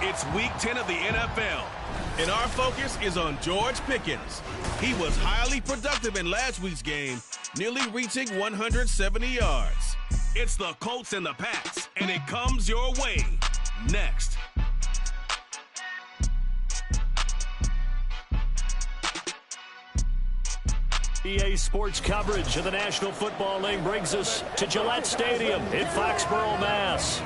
It's week 10 of the NFL, and our focus is on George Pickens. He was highly productive in last week's game, nearly reaching 170 yards. It's the Colts and the Pats, and it comes your way next. EA Sports coverage of the National Football League brings us to Gillette Stadium in Foxborough, Mass.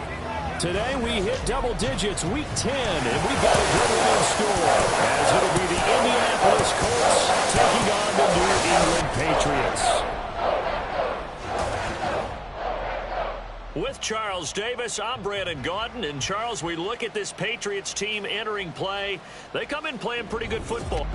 Today we hit double digits, week 10, and we've got a good one in store, as it'll be the Indianapolis Colts taking on the New England Patriots. With Charles Davis, I'm Brandon Gaudin, and Charles, we look at this Patriots team entering play. They come in playing pretty good football.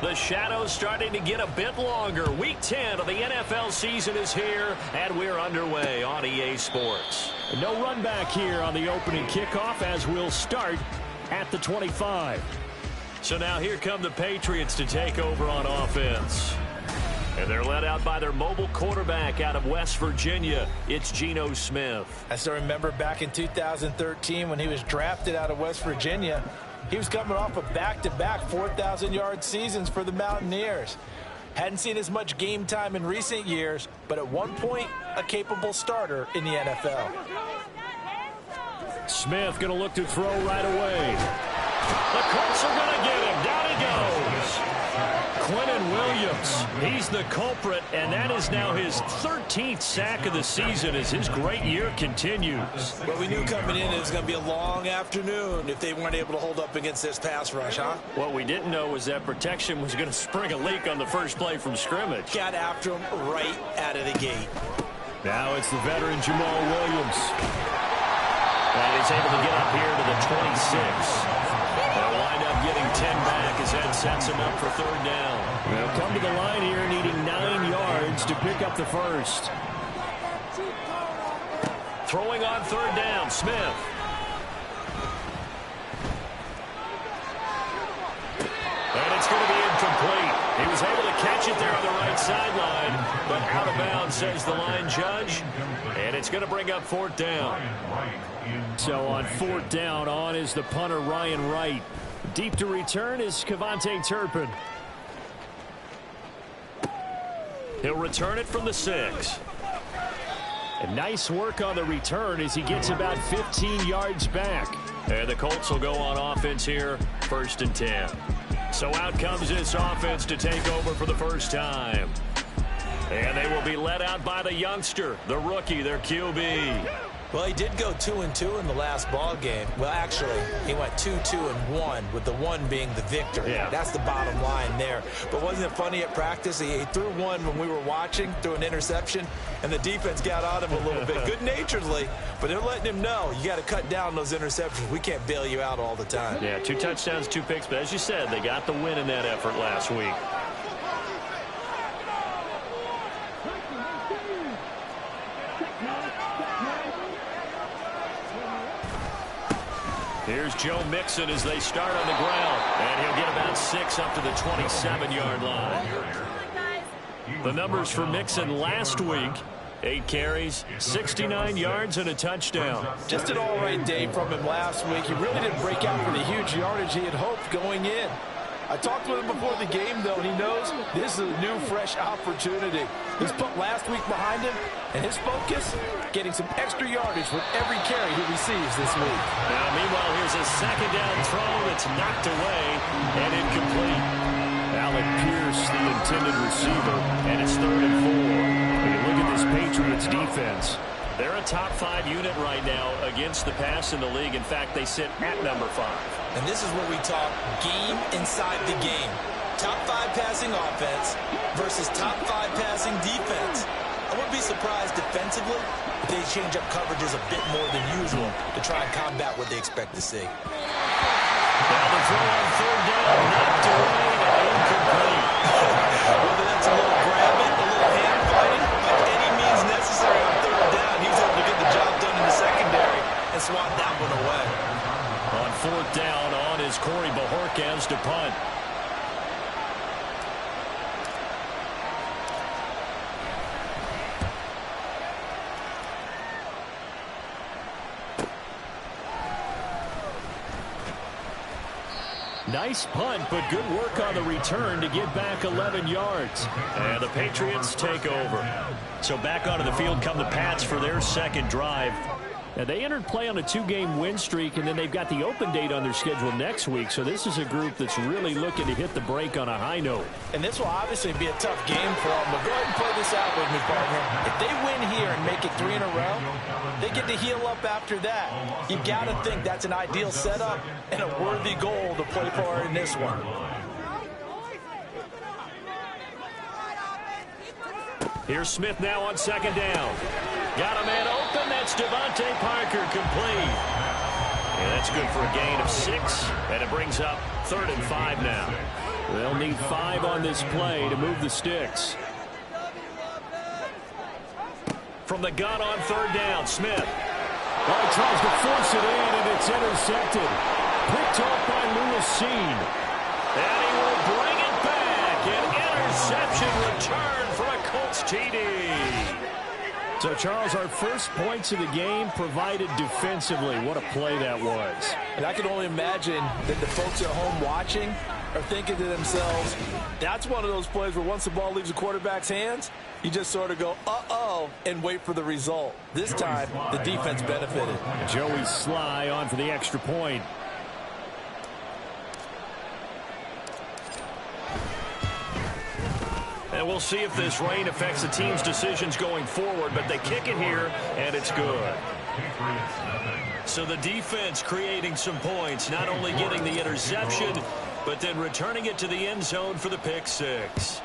The shadow's starting to get a bit longer. Week 10 of the NFL season is here, and we're underway on EA Sports. No run back here on the opening kickoff, as we'll start at the 25. So now here come the Patriots to take over on offense. And they're led out by their mobile quarterback out of West Virginia. It's Geno Smith. I still remember back in 2013 when he was drafted out of West Virginia. He was coming off of back-to-back 4,000-yard seasons for the Mountaineers. Hadn't seen as much game time in recent years, but at one point, a capable starter in the NFL. Smith going to look to throw right away. The Colts are going to get him. Down he goes. Quinnen Williams, he's the culprit, and that is now his 13th sack of the season as his great year continues. Well, we knew coming in it was going to be a long afternoon if they weren't able to hold up against this pass rush, huh? What we didn't know was that protection was going to spring a leak on the first play from scrimmage. Got after him right out of the gate. Now it's the veteran Jamal Williams. And he's able to get up here to the 26. They'll wind up getting 10 back as that sets him up for third down. They'll come to the line here needing 9 yards to pick up the first. Throwing on third down, Smith. And it's going to be incomplete. He was able to catch it there on the right sideline, but out of bounds, says the line judge. And it's going to bring up fourth down. So on fourth down, on is the punter Ryan Wright. Deep to return is Kevontae Turpin. He'll return it from the 6. And nice work on the return as he gets about 15 yards back. And the Colts will go on offense here, 1st and 10. So out comes this offense to take over for the first time. And they will be led out by the youngster, the rookie, their QB. Well, he did go 2-2 in the last ball game. Well, actually, he went 2-2-1, with the 1 being the victory. Yeah. That's the bottom line there. But wasn't it funny at practice? He threw one when we were watching, threw an interception, and the defense got on him a little bit, good-naturedly. But they're letting him know, you got to cut down those interceptions. We can't bail you out all the time. Yeah, 2 touchdowns, 2 picks. But as you said, they got the win in that effort last week. Here's Joe Mixon as they start on the ground. And he'll get about 6 up to the 27-yard line. The numbers for Mixon last week, 8 carries, 69 yards, and a touchdown. Just an all-right day from him last week. He really didn't break out for the huge yardage he had hoped going in. I talked with him before the game, though, and he knows this is a new, fresh opportunity. He's put last week behind him, and his focus, getting some extra yardage with every carry he receives this week. Now, meanwhile, here's a second down throw that's knocked away and incomplete. Alec Pierce, the intended receiver, and it's 3rd and 4. When you look at this Patriots defense, they're a top 5 unit right now against the pass in the league. In fact, they sit at number 5. And this is what we talk game inside the game. Top 5 passing offense versus top 5 passing defense. I wouldn't be surprised defensively if they change up coverages a bit more than usual to try and combat what they expect to see. Now the throw on 3rd down, knocked away and incomplete. Whether that's a little grabbing, a little hand fighting, by any means necessary on 3rd down, he was able to get the job done in the secondary and swat that one away. On 4th down, on is Corey Bojorquez to punt. Nice punt, but good work on the return to get back 11 yards. And the Patriots take over. So back onto the field come the Pats for their second drive. Now, they entered play on a 2-game win streak, and then they've got the open date on their schedule next week. So this is a group that's really looking to hit the break on a high note. And this will obviously be a tough game for them. But go ahead and play this out with me, partner. If they win here and make it 3 in a row, they get to heal up after that. You got to think that's an ideal setup and a worthy goal to play for in this one. Here's Smith now on 2nd down. Got a man open. That's Devontae Parker complete. And that's good for a gain of 6. And it brings up 3rd and 5 now. They'll need 5 on this play to move the sticks. From the gun on 3rd down, Smith. Well, he tries to force it in, and it's intercepted. Picked off by Lewis Cine. And he will bring it back. An interception return for a Colts TD. So, Charles, our first points of the game provided defensively. What a play that was. And I can only imagine that the folks at home watching are thinking to themselves, that's one of those plays where once the ball leaves the quarterback's hands, you just sort of go, uh-oh, and wait for the result. This time, the defense benefited. Joey Sly on for the extra point. And we'll see if this rain affects the team's decisions going forward, but they kick it here, and it's good. So the defense creating some points, not only getting the interception, but then returning it to the end zone for the pick 6.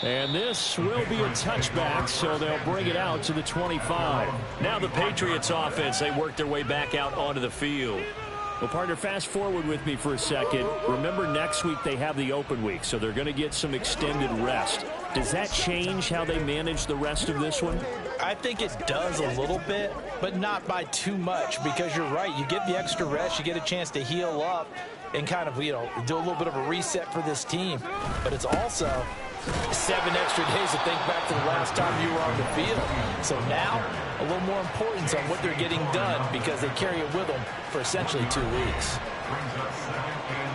And this will be a touchback, so they'll bring it out to the 25. Now the Patriots offense, they work their way back out onto the field. Well, partner, fast forward with me for a second. Remember, next week they have the open week, so they're going to get some extended rest. Does that change how they manage the rest of this one? I think it does a little bit, but not by too much, because you're right. You get the extra rest, you get a chance to heal up and kind of, do a little bit of a reset for this team. But it's also 7 extra days to think back to the last time you were on the field. So now, a little more importance on what they're getting done because they carry it with them for essentially 2 weeks.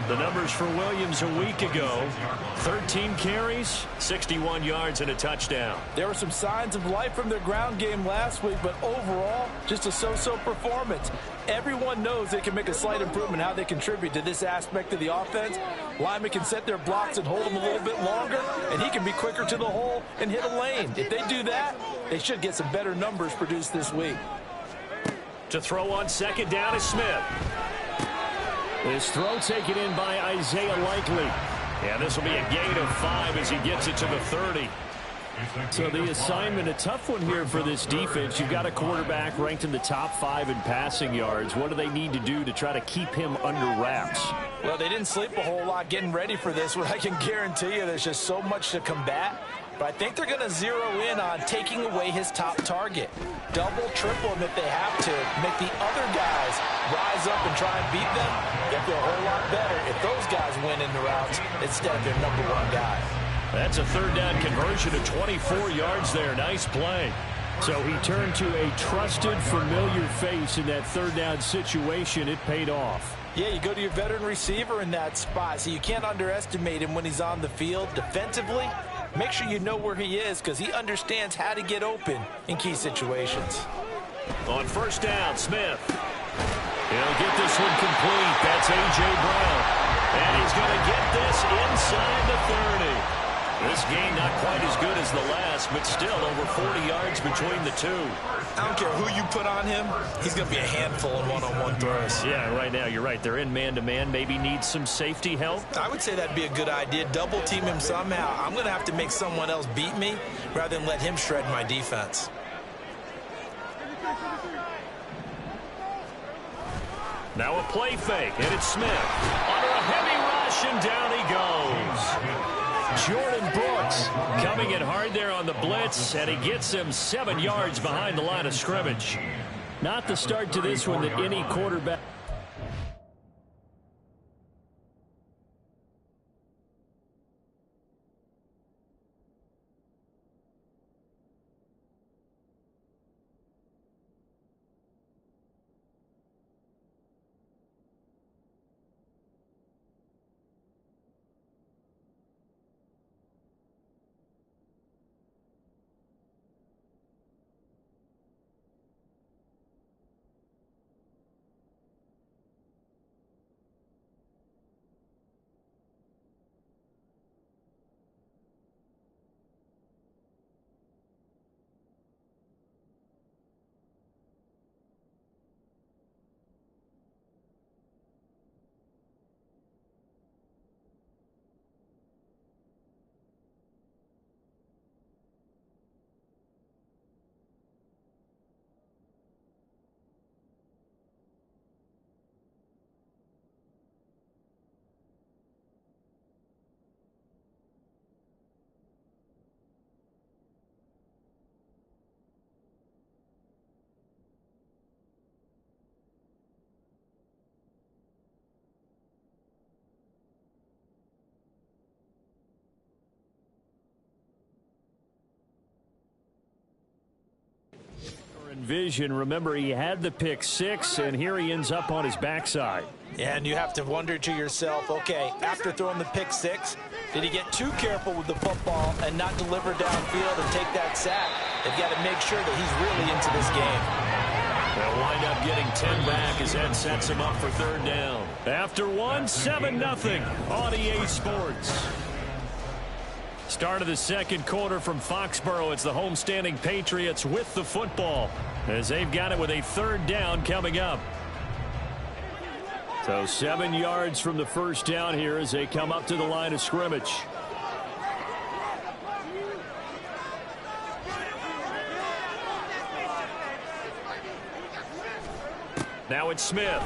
The numbers for Williams a week ago, 13 carries, 61 yards, and a touchdown. There were some signs of life from their ground game last week, but overall, just a so-so performance. Everyone knows they can make a slight improvement how they contribute to this aspect of the offense. Lyman can set their blocks and hold them a little bit longer, and he can be quicker to the hole and hit a lane. If they do that, they should get some better numbers produced this week. To throw on 2nd down is Smith. This throw taken in by Isaiah Likely. Yeah, this will be a gain of 5 as he gets it to the 30. So the assignment, a tough one here for this defense. You've got a quarterback ranked in the top 5 in passing yards. What do they need to do to try to keep him under wraps? Well, they didn't sleep a whole lot getting ready for this one. I can guarantee you there's just so much to combat. But I think they're going to zero in on taking away his top target. Double, triple him if they have to. Make the other guys rise up and try and beat them. They'll feel a whole lot better if those guys win in the routes instead of their number 1 guy. That's a third down conversion of 24 yards there. Nice play. So he turned to a trusted, familiar face in that third down situation. It paid off. Yeah, you go to your veteran receiver in that spot, so you can't underestimate him when he's on the field. Defensively, make sure you know where he is because he understands how to get open in key situations. On first down, Smith. He'll get this one complete. That's A.J. Brown. And he's going to get this inside the 30. This game not quite as good as the last, but still over 40 yards between the two. I don't care who you put on him. He's going to be a handful in one-on-one throws. Yeah, right now you're right. They're in man-to-man. Maybe need some safety help. I would say that'd be a good idea. Double team him somehow. I'm going to have to make someone else beat me rather than let him shred my defense. Now a play fake, and it's Smith. Under a heavy rush, and down he goes. Jordan Brooks coming in hard there on the blitz, and he gets him 7 yards behind the line of scrimmage. Not the start to this one that any quarterback... Vision. Remember, he had the pick six, and here he ends up on his backside. And you have to wonder to yourself, okay, after throwing the pick six, did he get too careful with the football and not deliver downfield and take that sack? They've got to make sure that he's really into this game. They'll wind up getting 10 back as that sets him up for third down. After one, 7-0 on EA Sports. Start of the second quarter from Foxborough. It's the homestanding Patriots with the football as they've got it with a third down coming up. So 7 yards from the first down here as they come up to the line of scrimmage. Now it's Smith.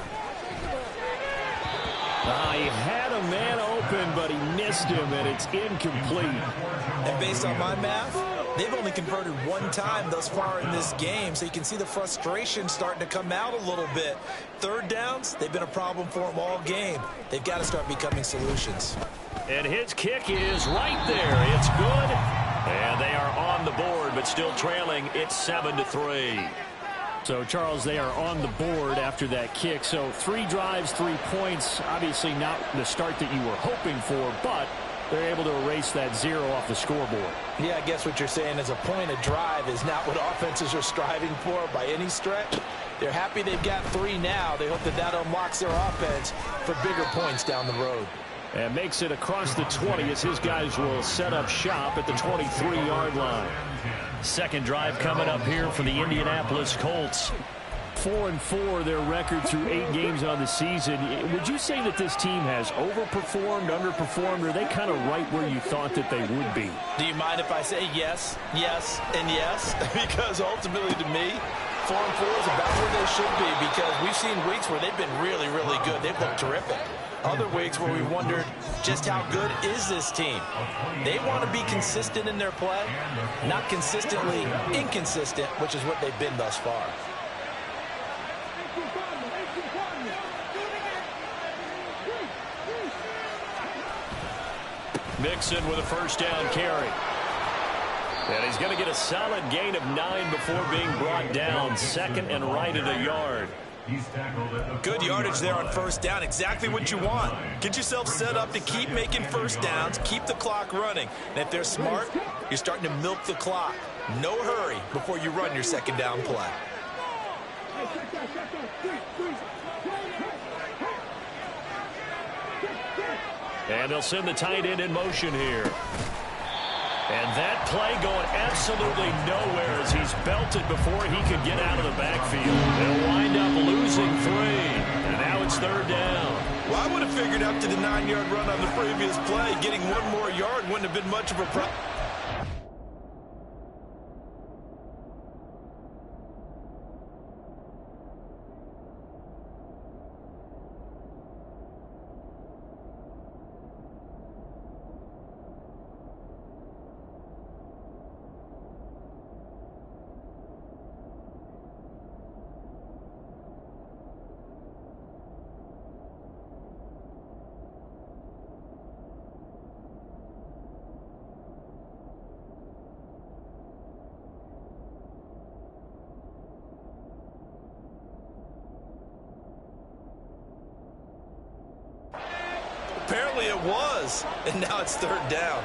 He had a man open, but he missed him, and it's incomplete. And based on my math, they've only converted one time thus far in this game, so you can see the frustration starting to come out a little bit. Third downs, they've been a problem for them all game. They've got to start becoming solutions. And his kick is right there. It's good. And they are on the board, but still trailing. It's 7-3. So, Charles, they are on the board after that kick. So 3 drives, 3 points. Obviously not the start that you were hoping for, but they're able to erase that 0 off the scoreboard. Yeah, I guess what you're saying is a point of drive is not what offenses are striving for by any stretch. They're happy they've got 3 now. They hope that that unlocks their offense for bigger points down the road. And makes it across the 20 as his guys will set up shop at the 23-yard line. Second drive coming up here for the Indianapolis Colts. 4-4 their record through 8 games on the season. Would you say that this team has overperformed, underperformed, or are they kind of right where you thought that they would be? Do you mind if I say yes, yes, and yes? Because ultimately to me, 4-4 is about where they should be because we've seen weeks where they've been really, really good. They've looked terrific. Other weeks where we wondered just how good is this team. They want to be consistent in their play, not consistently inconsistent, which is what they've been thus far. Mixon with a first down carry. And he's going to get a solid gain of 9 before being brought down. Second and right at a yard. Good yardage there on first down. Exactly what you want. Get yourself set up to keep making first downs, keep the clock running. And if they're smart, you're starting to milk the clock. No hurry before you run your second down play. And they'll send the tight end in motion here. And that play going absolutely nowhere as he's belted before he could get out of the backfield. They'll wind up losing 3. And now it's third down. Well, I would have figured after the 9-yard run on the previous play, getting one more yard wouldn't have been much of a problem. Apparently it was, and now it's third down.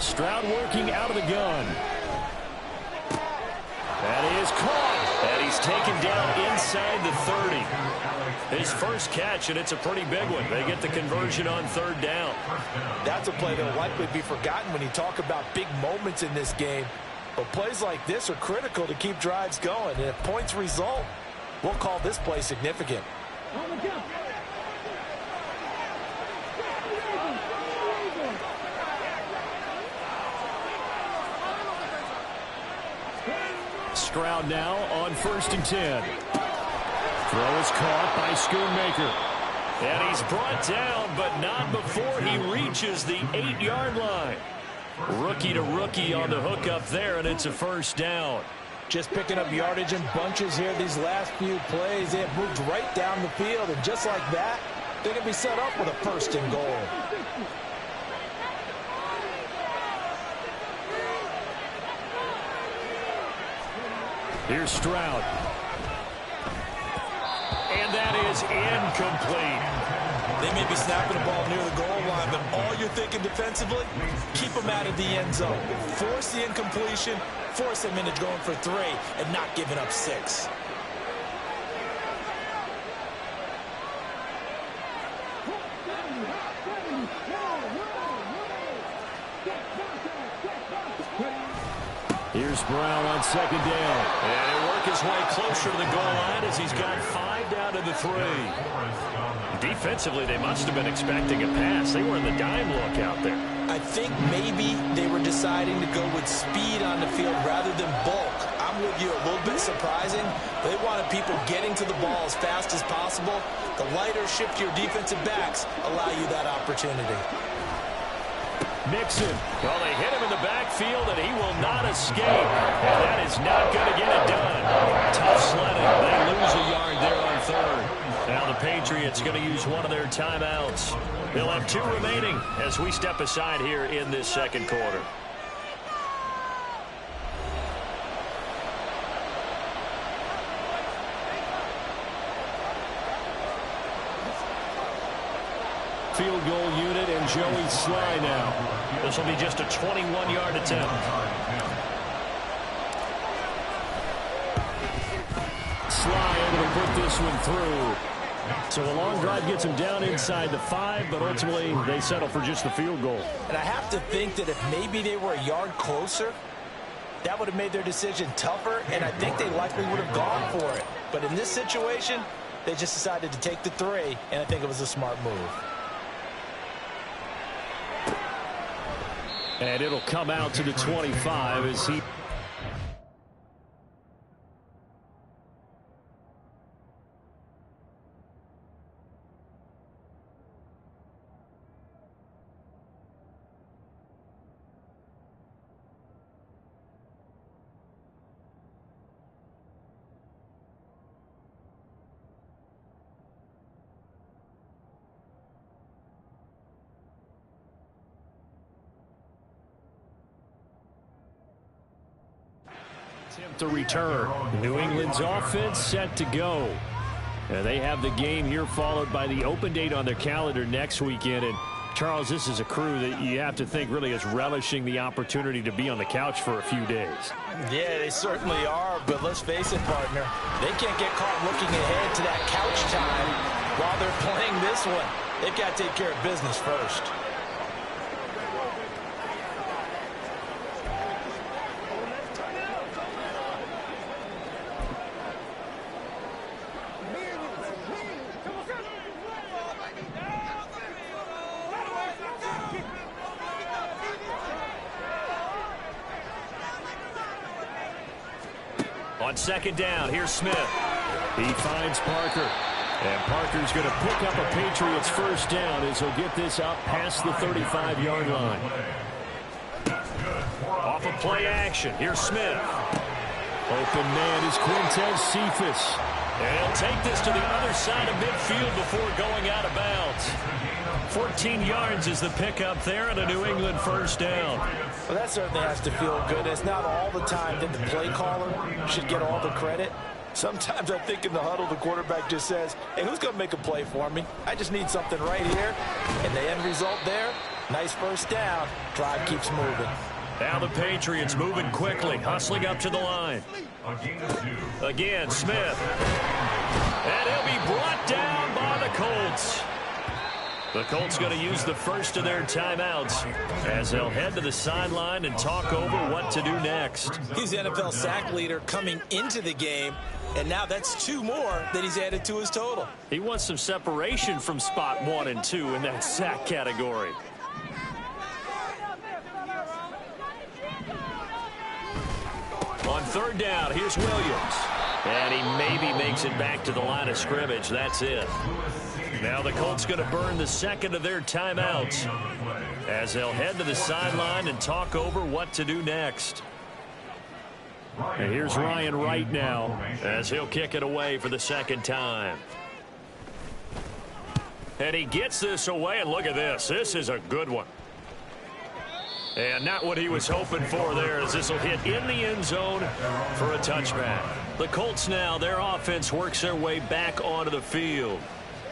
Stroud working out of the gun. That is caught. And he's taken down inside the 30. His first catch, and it's a pretty big one. They get the conversion on third down. That's a play that will likely be forgotten when you talk about big moments in this game. But plays like this are critical to keep drives going. And if points result, we'll call this play significant. Stroud now on 1st and 10. Throw is caught by Schoonmaker. And he's brought down, but not before he reaches the 8-yard line. Rookie to rookie on the hook up there, and it's a first down. Just picking up yardage in bunches here these last few plays. They have moved right down the field, and just like that, they're going to be set up with a first and goal. Here's Stroud. And that is incomplete. They may be snapping the ball near the goal line, but all you're thinking defensively, keep them out of the end zone. Force the incompletion, force them into going for 3, and not giving up 6. Here's Brown on 2nd down. And he'll work his way closer to the goal line as he's got 5 down to the 3. Defensively, they must have been expecting a pass. They were in the dime look out there. I think maybe they were deciding to go with speed on the field rather than bulk. I'm with you, a little bit surprising. They wanted people getting to the ball as fast as possible. The lighter, shiftier defensive backs allow you that opportunity. Mixon. Well, they hit him in the backfield, and he will not escape. And that is not going to get it done. Tough sledding. They lose a yard there on 3rd. Now the Patriots going to use one of their timeouts. They'll have 2 remaining as we step aside here in this second quarter. Field goal unit and Joey Sly now. This will be just a 21-yard attempt. Sly able to put this one through. So a long drive gets him down inside the 5, but ultimately they settle for just the field goal. And I have to think that if maybe they were a yard closer, that would have made their decision tougher, and I think they likely would have gone for it. But in this situation, they just decided to take the 3, and I think it was a smart move. And it'll come out to the 25 as he... the return. New England's offense set to go. And they have the game here followed by the open date on their calendar next weekend. And Charles, this is a crew that you have to think really is relishing the opportunity to be on the couch for a few days. Yeah, they certainly are, but let's face it, partner. They can't get caught looking ahead to that couch time while they're playing this one. They've got to take care of business first. On second down, here's Smith. He finds Parker. And Parker's going to pick up a Patriots first down as he'll get this up past the 35-yard line. Off of play action, here's Smith. Open man is Quintez Cephus. And he'll take this to the other side of midfield before going out of bounds. 14 yards is the pickup there and a New England first down. Well, that certainly has to feel good. It's not all the time that the play caller should get all the credit. Sometimes I think in the huddle, the quarterback just says, hey, who's going to make a play for me? I just need something right here. And the end result there, nice first down. Drive keeps moving. Now the Patriots moving quickly, hustling up to the line. Again, Smith. And he'll be brought down by the Colts. The Colts going to use the first of their timeouts as they'll head to the sideline and talk over what to do next. He's the NFL sack leader coming into the game, and now that's 2 more that he's added to his total. He wants some separation from spot 1 and 2 in that sack category. On third down, here's Williams. And he maybe makes it back to the line of scrimmage. That's it. Now the Colts going to burn the second of their timeouts as they'll head to the sideline and talk over what to do next. And here's Ryan Wright now as he'll kick it away for the second time. And he gets this away, and look at this. This is a good one. And not what he was hoping for there, as this will hit in the end zone for a touchback. The Colts now, their offense works their way back onto the field.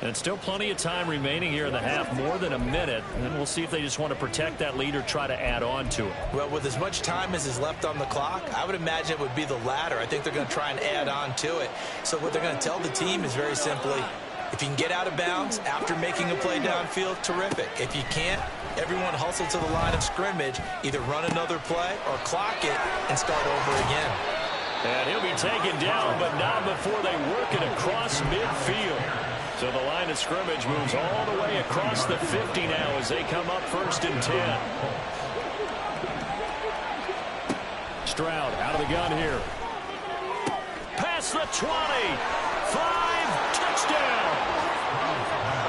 And still plenty of time remaining here in the half, more than a minute. And we'll see if they just want to protect that lead or try to add on to it. Well, with as much time as is left on the clock, I would imagine it would be the latter. I think they're going to try and add on to it. So what they're going to tell the team is very simply, if you can get out of bounds after making a play downfield, terrific. If you can't, everyone hustle to the line of scrimmage, either run another play or clock it and start over again. And he'll be taken down, but not before they work it across midfield. So the line of scrimmage moves all the way across the 50 now as they come up first and 10. Stroud out of the gun here. Past the 20. 5, touchdown.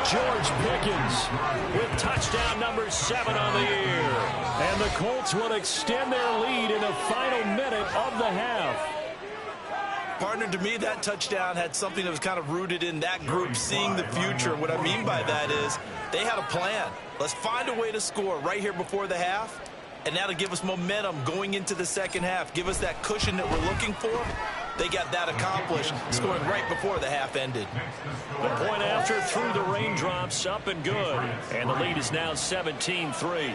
George Pickens With touchdown number 7 on the year. And the Colts will extend their lead in the final minute of the half. Partner, to me, that touchdown had something that was kind of rooted in that group seeing the future. What I mean by that is they had a plan. Let's find a way to score right here before the half, and that'll give us momentum going into the second half, give us that cushion that we're looking for. They got that accomplished, scoring right before the half ended. The point after through the raindrops, up and good. And the lead is now 17-3.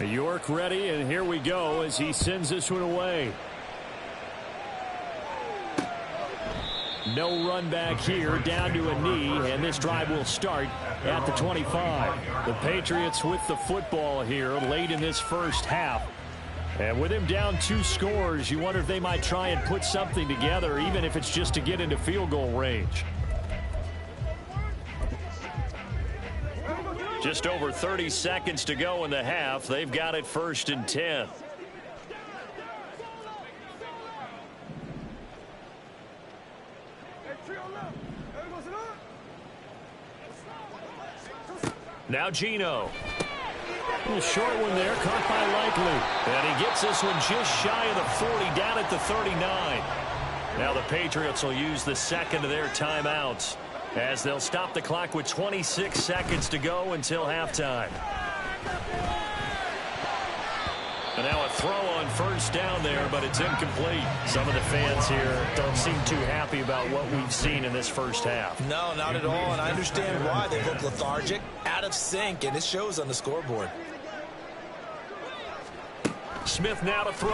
York ready, and here we go as he sends this one away. No run back here, down to a knee, and this drive will start at the 25. The Patriots with the football here late in this first half. And with him down 2 scores, you wonder if they might try and put something together, even if it's just to get into field goal range. Just over 30 seconds to go in the half. They've got it first and 10. Now Geno. A little short one there, caught by Likely. And he gets this one just shy of the 40, down at the 39. Now the Patriots will use the second of their timeouts as they'll stop the clock with 26 seconds to go until halftime. And now a throw on first down there, but it's incomplete. Some of the fans here don't seem too happy about what we've seen in this first half. No, not at all, and I understand why. They look lethargic, out of sync, and it shows on the scoreboard. Smith now to throw.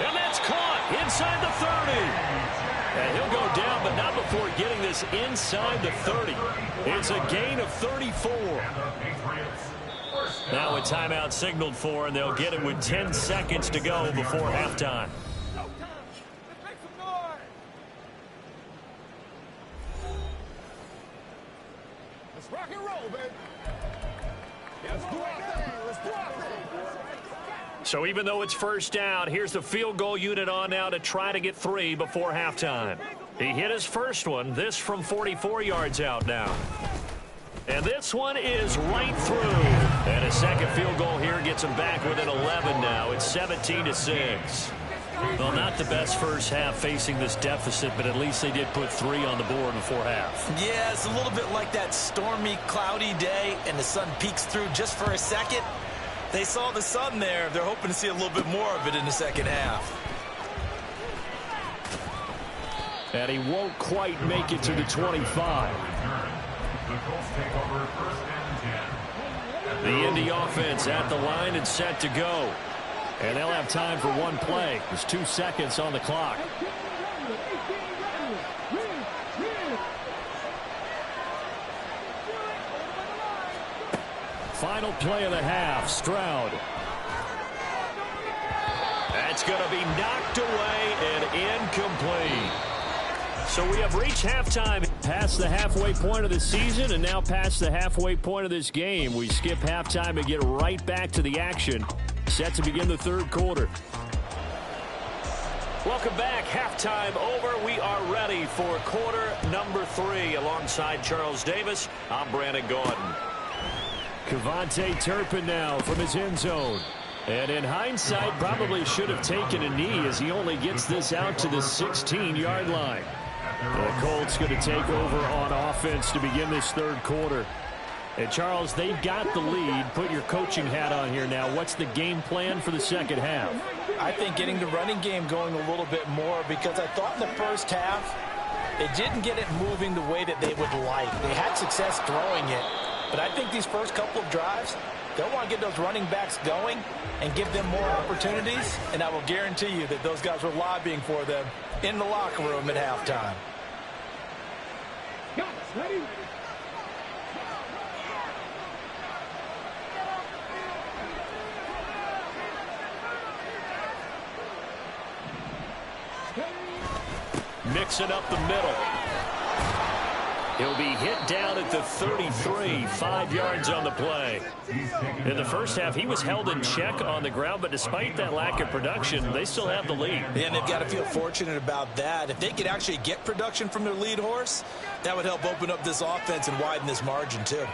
And that's caught inside the 30. And he'll go down, but not before getting this inside the 30. It's a gain of 34. Now a timeout signaled for, and they'll get it with 10 seconds to go before halftime. Let's rock and roll, baby. Let's do our thing. Let's do our thing. So even though it's first down, here's the field goal unit on now to try to get 3 before halftime. He hit his first one, this from 44 yards out now. And this one is right through. And a second field goal here gets him back within 11 now. It's 17-6. Well, not the best first half facing this deficit, but at least they did put 3 on the board before half. Yeah, it's a little bit like that stormy, cloudy day, and the sun peeks through just for a second. They saw the sun there. They're hoping to see a little bit more of it in the second half. And he won't quite make it to the 25. The Indy offense at the line and set to go. And they'll have time for one play. There's 2 seconds on the clock. Final play of the half, Stroud. That's going to be knocked away and incomplete. So we have reached halftime, past the halfway point of the season, and now past the halfway point of this game. We skip halftime and get right back to the action. Set to begin the third quarter. Welcome back. Halftime over. We are ready for quarter number 3. Alongside Charles Davis, I'm Brandon Gordon. KaVontae Turpin now from his end zone. And in hindsight, probably should have taken a knee as he only gets this out to the 16-yard line. The Colts going to take over on offense to begin this third quarter. And Charles, they've got the lead. Put your coaching hat on here now. What's the game plan for the second half? I think getting the running game going a little bit more, because I thought in the first half they didn't get it moving the way that they would like. They had success throwing it, but I think these first couple of drives, they'll want to get those running backs going and give them more opportunities, and I will guarantee you that those guys were lobbying for them in the locker room at halftime. Ready? Mixing up the middle. He'll be hit down at the 33, 5 yards on the play. In the first half, he was held in check on the ground, but despite that lack of production, they still have the lead. Yeah, and they've got to feel fortunate about that. If they could actually get production from their lead horse, that would help open up this offense and widen this margin too.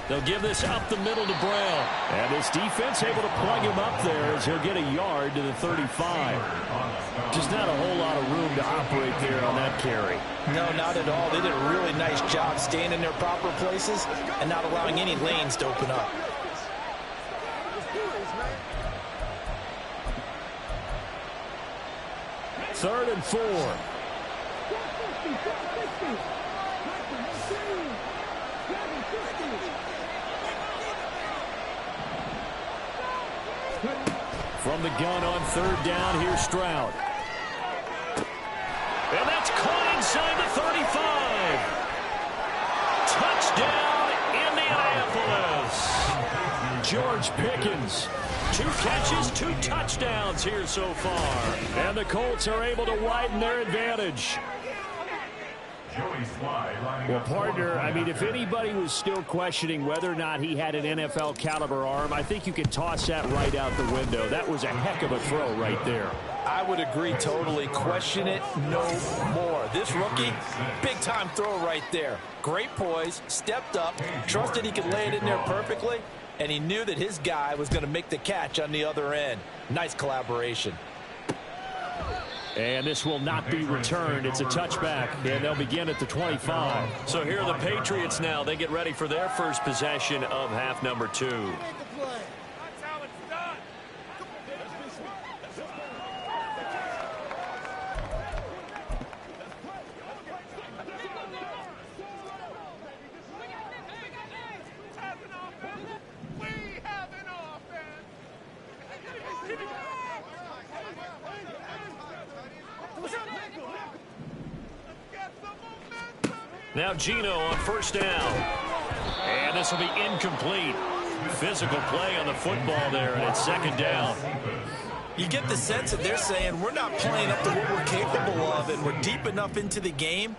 They'll give this up the middle to Brown. And this defense able to plug him up there as he'll get a yard to the 35. Just not a whole lot of room to operate there on that carry. No, not at all. They did a really nice job staying in their proper places and not allowing any lanes to open up. Third and 4. From the gun on third down, here's Stroud. And that's caught inside the 35. Touchdown, Indianapolis. George Pickens. 2 catches, 2 touchdowns here so far. And the Colts are able to widen their advantage. Well, partner, I mean, if anybody was still questioning whether or not he had an NFL caliber arm, I think you can toss that right out the window. That was a heck of a throw right there. I would agree totally. Question it no more. This rookie, big-time throw right there. Great poise, stepped up, trusted he could lay it in there perfectly, and he knew that his guy was going to make the catch on the other end. Nice collaboration. And this will not be returned. It's a touchback, and they'll begin at the 25. So here are the Patriots now. They get ready for their first possession of half number 2. Now Geno on first down. And this will be incomplete. Physical play on the football there, and it's second down. You get the sense that they're saying we're not playing up to what we're capable of, and we're deep enough into the game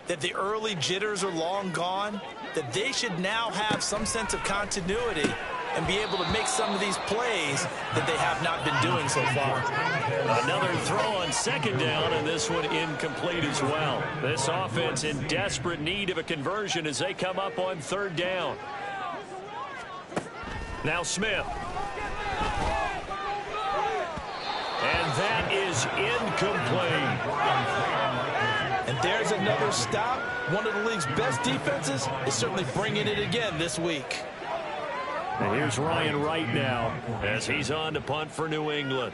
that the early jitters are long gone, that they should now have some sense of continuity and be able to make some of these plays that they have not been doing so far. Another throw on second down, and this one incomplete as well. This offense in desperate need of a conversion as they come up on third down. Now Smith. And that is incomplete. And there's another stop. One of the league's best defenses is certainly bringing it again this week. And here's Ryan Wright now as he's on to punt for New England.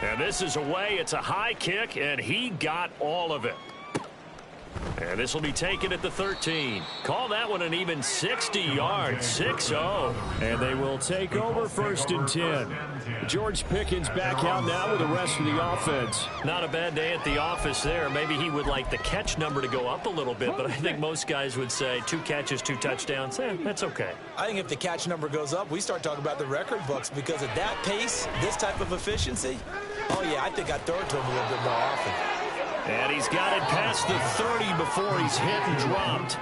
And this is away. It's a high kick, and he got all of it. And this will be taken at the 13. Call that one an even 60 yards, 6-0. And they will take over first and 10. George Pickens back out now with the rest of the offense. Not a bad day at the office there. Maybe he would like the catch number to go up a little bit, but I think most guys would say 2 catches, 2 touchdowns. That's okay. I think if the catch number goes up, we start talking about the record books, because at that pace, this type of efficiency, oh yeah, I think I'd throw it to him a little bit more often. And he's got it past the 30 before he's hit and dropped.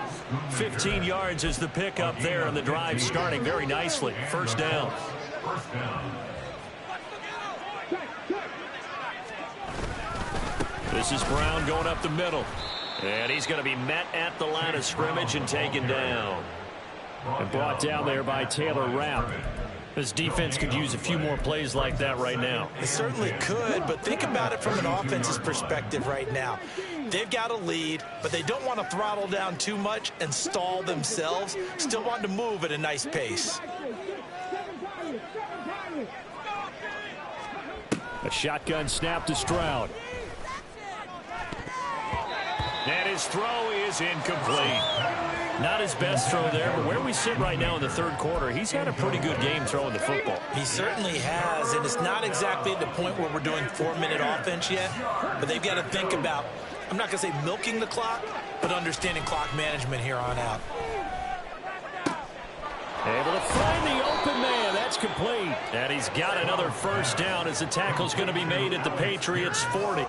15 yards is the pickup there, and the drive starting very nicely. First down. This is Brown going up the middle. And he's going to be met at the line of scrimmage and taken down. And brought down there by Taylor Rapp. This defense could use a few more plays like that right now. It certainly could, but think about it from an offense's perspective right now. They've got a lead, but they don't want to throttle down too much and stall themselves. Still want to move at a nice pace. A shotgun snap to Stroud. And his throw is incomplete. Not his best throw there, but where we sit right now in the third quarter, he's had a pretty good game throwing the football. He certainly has, and it's not exactly at the point where we're doing 4-minute offense yet, but they've got to think about, I'm not going to say milking the clock, but understanding clock management here on out. Able to find the open man. That's complete. And he's got another first down as the tackle's going to be made at the Patriots 40.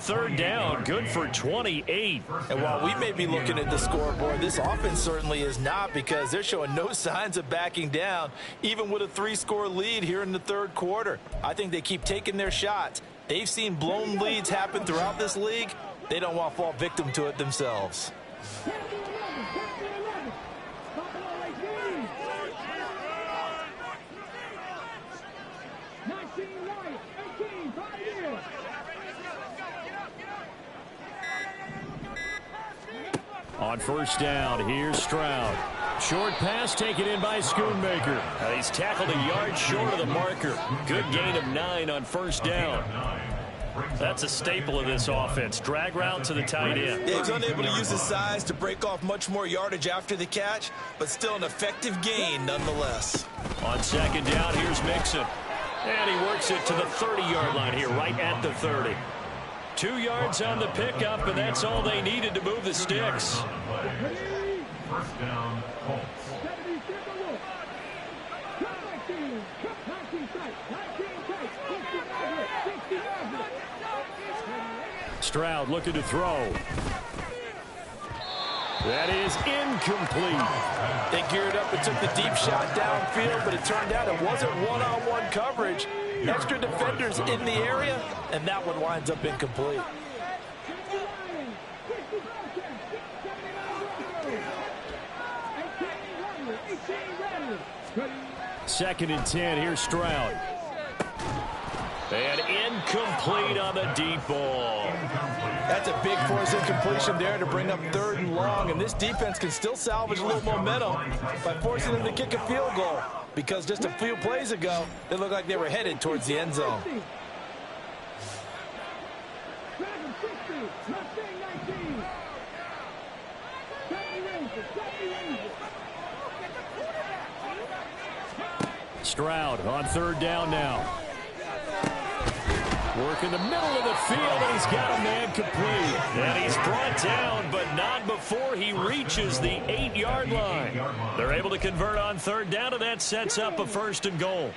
Third down, good for 28. And while we may be looking at the scoreboard, this offense certainly is not, because they're showing no signs of backing down, even with a 3-score lead here in the third quarter. I think they keep taking their shots. They've seen blown leads happen throughout this league. They don't want to fall victim to it themselves. On first down, here's Stroud. Short pass taken in by Schoonmaker. He's tackled a yard short of the marker. Good gain of 9 on first down. That's a staple of this offense. Drag route to the tight end. Yeah, he's unable to use his size to break off much more yardage after the catch, but still an effective gain nonetheless. On second down, here's Mixon. And he works it to the 30-yard line here, right at the 30. 2 yards on the pickup, and that's all they needed to move the sticks. First down, Colts. Stroud looking to throw. That is incomplete. They geared up and took the deep shot downfield, but it turned out it wasn't one-on-one coverage. Extra defenders in the area, and that one winds up incomplete. Second and 10, here's Stroud. And incomplete on the deep ball. That's a big force incompletion there to bring up 3rd and long, and this defense can still salvage a little momentum by forcing them to kick a field goal, because just a few plays ago, they looked like they were headed towards the end zone. Stroud on 3rd down now. Work in the middle of the field, and he's got a man complete. And he's brought down, but not before he reaches the 8-yard line. They're able to convert on 3rd down, and that sets up a 1st and goal.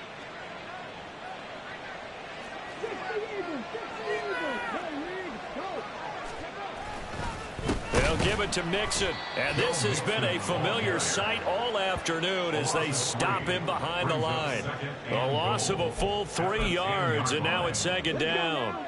They'll give it to Mixon, and this has been a familiar sight all afternoon as they stop him behind the line. A loss of a full 3 yards, and now it's 2nd down.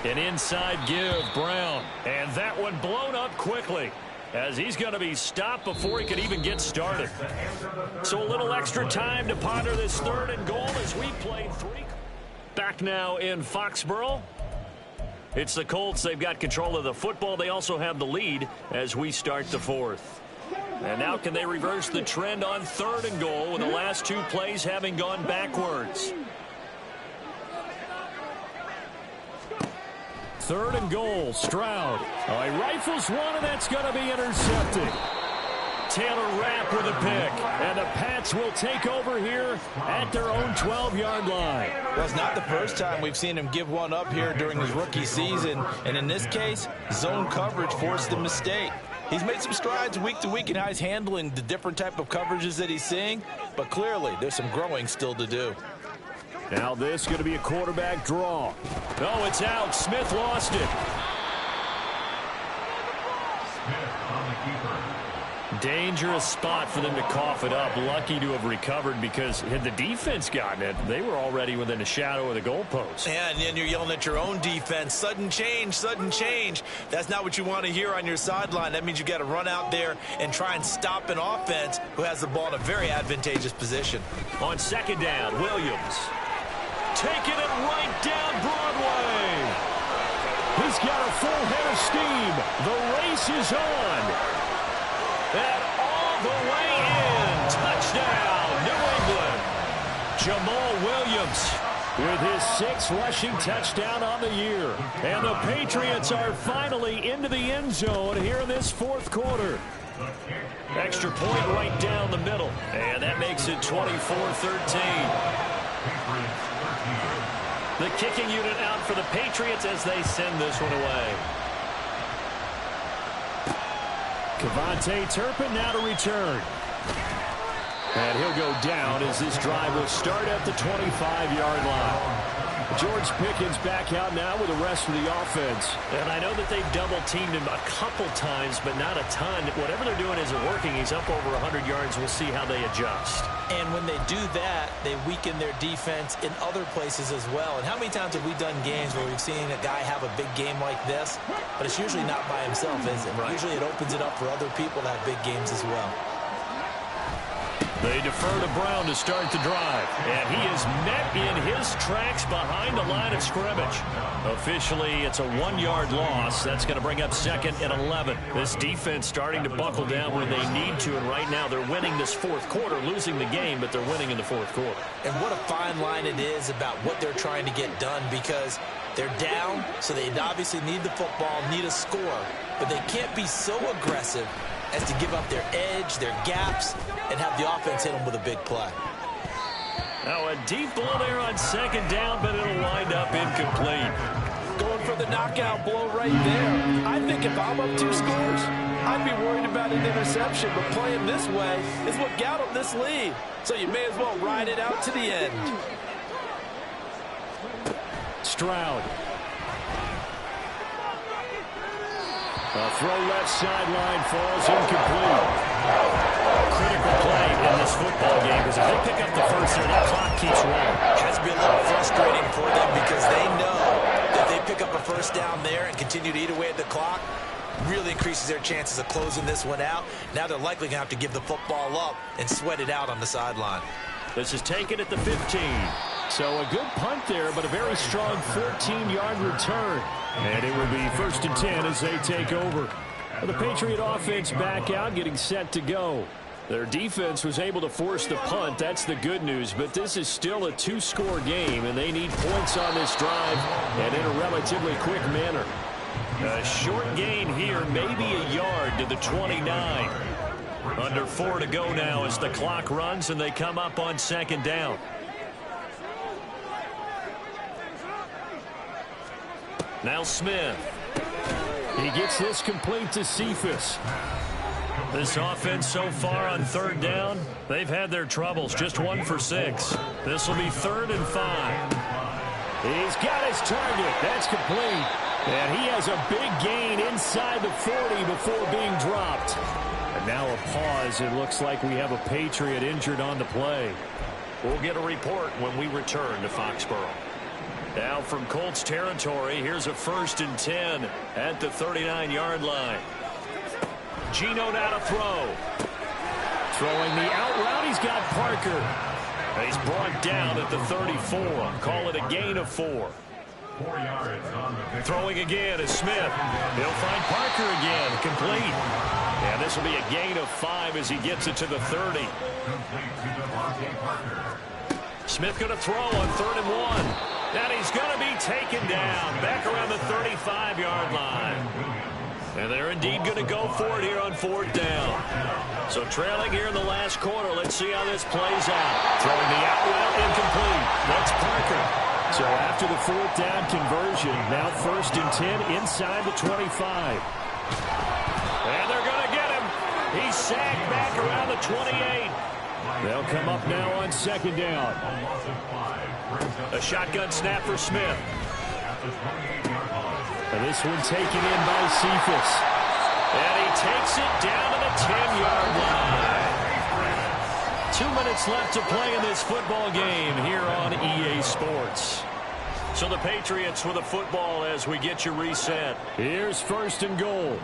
An inside give, Brown, and that one blown up quickly, as he's going to be stopped before he could even get started. So a little extra time to ponder this 3rd and goal as we played 3. Back now in Foxborough. It's the Colts. They've got control of the football. They also have the lead as we start the 4th. And now can they reverse the trend on 3rd and goal with the last 2 plays having gone backwards? 3rd and goal, Stroud. Oh, he rifles one, and that's going to be intercepted. Taylor Rapp with a pick, and the Pats will take over here at their own 12-yard line. Well, it's not the first time we've seen him give one up here during his rookie season, and in this case, zone coverage forced the mistake. He's made some strides week to week in how he's handling the different type of coverages that he's seeing, but clearly there's some growing still to do. Now this is going to be a quarterback draw. Oh, it's out. Smith lost it. Smith on the keeper. Dangerous spot for them to cough it up. Lucky to have recovered, because had the defense gotten it, they were already within a shadow of the goalpost. Yeah, and then you're yelling at your own defense. Sudden change, sudden change. That's not what you want to hear on your sideline. That means you got to run out there and try and stop an offense who has the ball in a very advantageous position. On 2nd down, Williams. Taking it right down Broadway. He's got a full head of steam. The race is on. And all the way in. Touchdown, New England. Jamal Williams with his 6th rushing touchdown on the year. And the Patriots are finally into the end zone here in this 4th quarter. Extra point right down the middle. And that makes it 24-13. The kicking unit out for the Patriots as they send this one away. Kevontae Turpin now to return. And he'll go down as this drive will start at the 25-yard line. George Pickens back out now with the rest of the offense. And I know that they've double-teamed him a couple times, but not a ton. Whatever they're doing isn't working. He's up over 100 yards. We'll see how they adjust. And when they do that, they weaken their defense in other places as well. And how many times have we done games where we've seen a guy have a big game like this, but it's usually not by himself, is it? Right. Usually it opens it up for other people to have big games as well. They defer to Brown to start the drive. And he is met in his tracks behind the line of scrimmage. Officially, it's a 1-yard loss. That's going to bring up 2nd and 11. This defense starting to buckle down when they need to. And right now, they're winning this fourth quarter, losing the game, but they're winning in the fourth quarter. And what a fine line it is about what they're trying to get done, because they're down, so they obviously need the football, need a score. But they can't be so aggressive as to give up their edge, their gaps, and have the offense hit them with a big play. Now a deep ball there on 2nd down, but it'll wind up incomplete. Going for the knockout blow right there. I think if I'm up 2 scores, I'd be worried about an interception, but playing this way is what got them this lead. So you may as well ride it out to the end. Stroud. A throw left sideline falls incomplete. Critical play in this football game, because if they pick up the first there, that clock keeps running. It has to be a little frustrating for them, because they know that if they pick up a first down there and continue to eat away at the clock, really increases their chances of closing this one out. Now they're likely going to have to give the football up and sweat it out on the sideline. This is taken at the 15. So a good punt there, but a very strong 14-yard return. And it will be 1st and 10 as they take over. The Patriot offense back out, getting set to go. Their defense was able to force the punt. That's the good news. But this is still a 2-score game, and they need points on this drive and in a relatively quick manner. A short gain here, maybe a yard to the 29. Under 4 to go now as the clock runs, and they come up on 2nd down. Now Smith. He gets this complete to Cephas. This offense so far on 3rd down, they've had their troubles. Just 1 for 6. This will be 3rd and 5. He's got his target. That's complete. And he has a big gain inside the 40 before being dropped. And now a pause. It looks like we have a Patriot injured on the play. We'll get a report when we return to Foxborough. Now from Colts territory, here's a 1st and 10 at the 39-yard line. Geno now to throw. Throwing the out route, he's got Parker. He's brought down at the 34. Call it a gain of 4. Throwing again is Smith. He'll find Parker again, complete. And this will be a gain of 5 as he gets it to the 30. Smith going to throw on 3rd and 1. And he's going to be taken down back around the 35-yard line. And they're indeed going to go for it here on 4th down. So trailing here in the last quarter, let's see how this plays out. Throwing the out route incomplete. That's Parker. So after the 4th down conversion, now 1st and 10 inside the 25. And they're going to get him. He's sacked back around the 28. They'll come up now on 2nd down. A shotgun snap for Smith. And this one taken in by Cephas. And he takes it down to the 10-yard line. 2 minutes left to play in this football game here on EA Sports. So the Patriots with a football as we get you reset. Here's 1st and goal.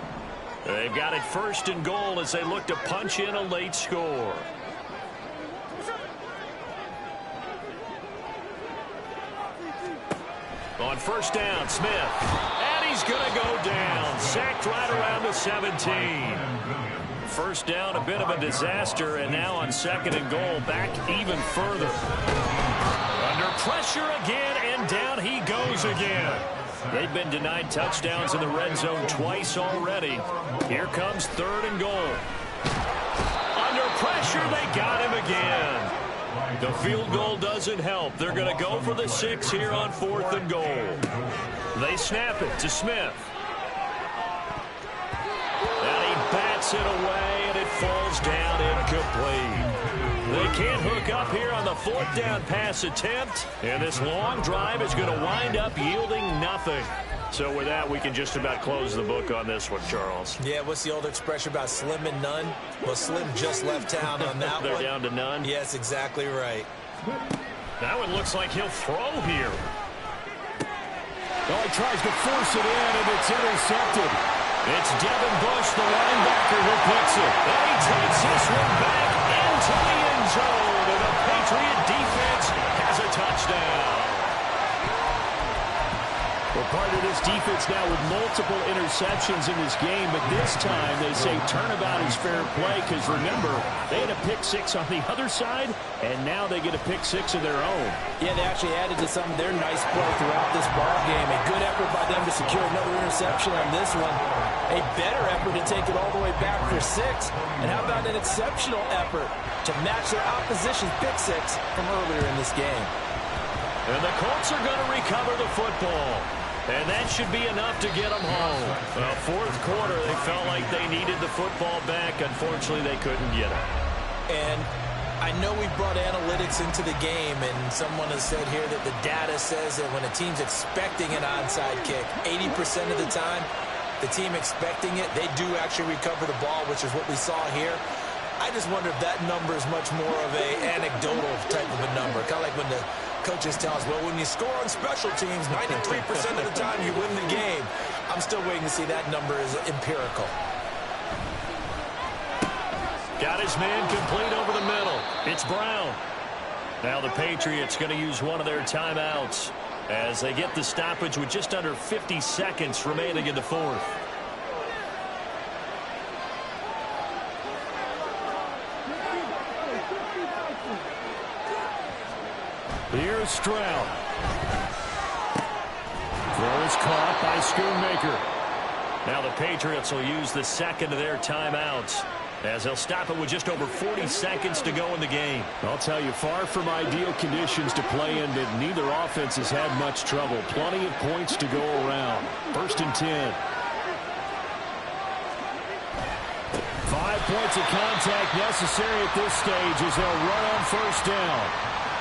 They've got it 1st and goal as they look to punch in a late score. On 1st down, Smith. And he's going to go down. Sacked right around the 17. 1st down, a bit of a disaster. And now on 2nd and goal, back even further. Under pressure again, and down he goes again. They've been denied touchdowns in the red zone twice already. Here comes 3rd and goal. Under pressure, they got him again. The field goal doesn't help. They're going to go for the 6 here on 4th and goal. They snap it to Smith. And he bats it away, and it falls down incomplete. They can't hook up here on the 4th down pass attempt. And this long drive is going to wind up yielding nothing. So with that, we can just about close the book on this one, Charles. Yeah, what's the old expression about slim and none? Well, Slim just left town on that They're one. down to none. Yes, exactly right. That one looks like he'll throw here. Oh, he tries to force it in, and it's intercepted. It's Devin Bush, the linebacker, who picks it. And he takes this one back into the end zone. And the Patriot defense has a touchdown. Well, part of this defense now with multiple interceptions in this game, but this time they say turnabout is fair play because, remember, they had a pick-6 on the other side, and now they get a pick-6 of their own. Yeah, they actually added to some of their nice play throughout this ball game. A good effort by them to secure another interception on this one. A better effort to take it all the way back for 6. And how about an exceptional effort to match their opposition's pick-6 from earlier in this game? And the Colts are going to recover the football. And that should be enough to get them home. Well, 4th quarter, they felt like they needed the football back. Unfortunately, they couldn't get it. And I know we brought analytics into the game, and someone has said here that the data says that when a team's expecting an onside kick, 80% of the time, the team expecting it, they do actually recover the ball, which is what we saw here. I just wonder if that number is much more of a anecdotal type of a number. Kind of like when the coaches tell us, well, when you score on special teams, 93% of the time you win the game. I'm still waiting to see that number is empirical. Got his man complete over the middle. It's Brown. Now the Patriots going to use one of their timeouts as they get the stoppage with just under 50 seconds remaining in the 4th. Here's Stroud. Throw is caught by Schoonmaker. Now the Patriots will use the second of their timeouts as they'll stop it with just over 40 seconds to go in the game. I'll tell you, far from ideal conditions to play in, but neither offense has had much trouble. Plenty of points to go around. 1st and 10. 5 points of contact necessary at this stage as they'll run on 1st down.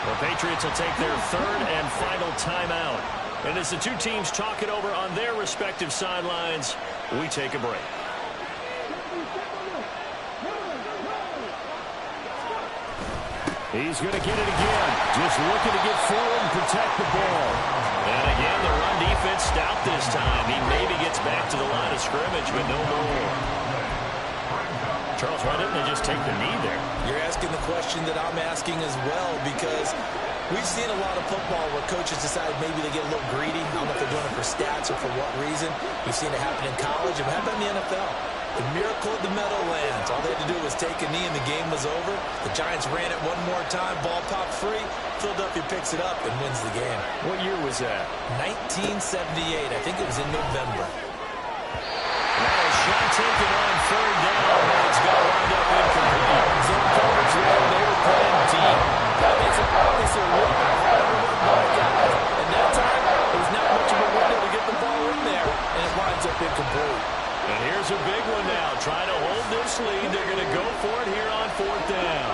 The Patriots will take their 3rd and final timeout. And as the two teams talk it over on their respective sidelines, we take a break. He's going to get it again. Just looking to get forward and protect the ball. And again, the run defense stout this time. He maybe gets back to the line of scrimmage, but no more. Charles, why didn't they just take the knee there? You're asking the question that I'm asking as well, because we've seen a lot of football where coaches decide maybe they get a little greedy. I don't know if they're doing it for stats or for what reason. We've seen it happen in college. It happened in the NFL. The miracle of the Meadowlands. All they had to do was take a knee and the game was over. The Giants ran it one more time. Ball popped free. Philadelphia picks it up and wins the game. What year was that? 1978. I think it was in November. Now a shot taken on 3rd down. It's going to wind up incomplete. Zone coverage there. They were playing deep. That makes it obviously look guys. And that time, it was not much of a window to get the ball in there, and it winds up incomplete. And here's a big one now. Trying to hold this lead. They're going to go for it here on 4th down.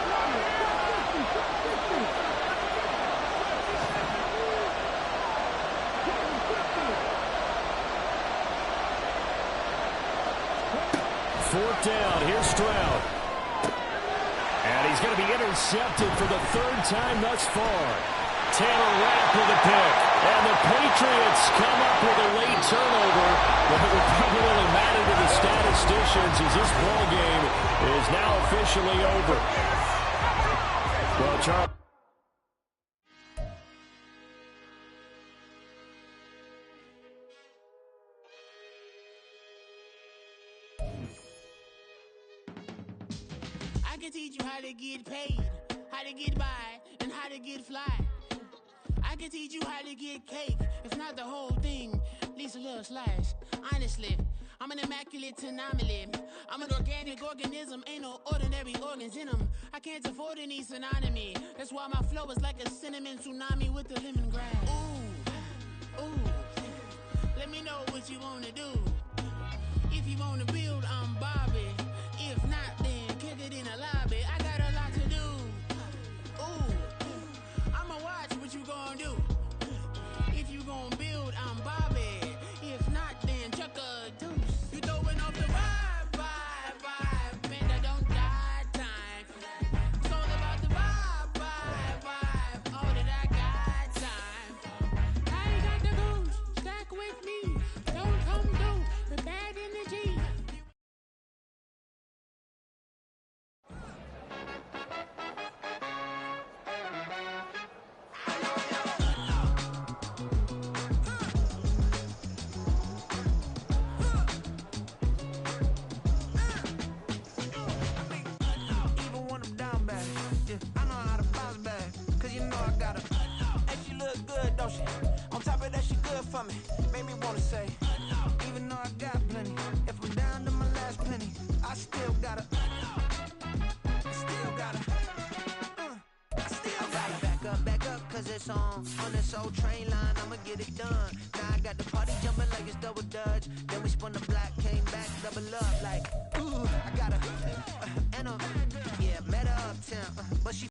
Fourth down. Here's Stroud. And he's going to be intercepted for the 3rd time thus far. Taylor Rapp with a pick. And the Patriots come up with a late turnover. But it will probably only matter to the statisticians as this ball game is now officially over. Well, Charles. I can teach you how to get paid, how to get by, and how to get fly. I can teach you how to get cake, if not the whole thing, at least a little slice. Honestly, I'm an immaculate anomaly. I'm an organic organism, ain't no ordinary organs in them. I can't afford any synonymy. That's why my flow is like a cinnamon tsunami with the lemongrass. Ooh, ooh, let me know what you wanna do. If you wanna build, I'm Bobby. If not, then kick it in the lobby. I got a lot to do. gon' build, I'm Bobby. If not, then chuck a deuce. You throwing off the vibe. Man, that don't die time. It's all about the vibe. All that I got time. I ain't got the goose, stack with me. Don't come through with bad energy. Even when I'm down bad, yeah, I know how to bounce back. Cause you know I got her. And she look good, don't she? On top of that, she good for me. Made me wanna say, even though I got plenty, if I'm down to my last penny, I still got her. Still got her. I still got her. Back up, cause it's on this old train line, I'ma get it done. Now I got the party jumping like it's double dutch. Then we spun the block, came back, double up like, ooh, I got her. And yeah, met her uptown, but she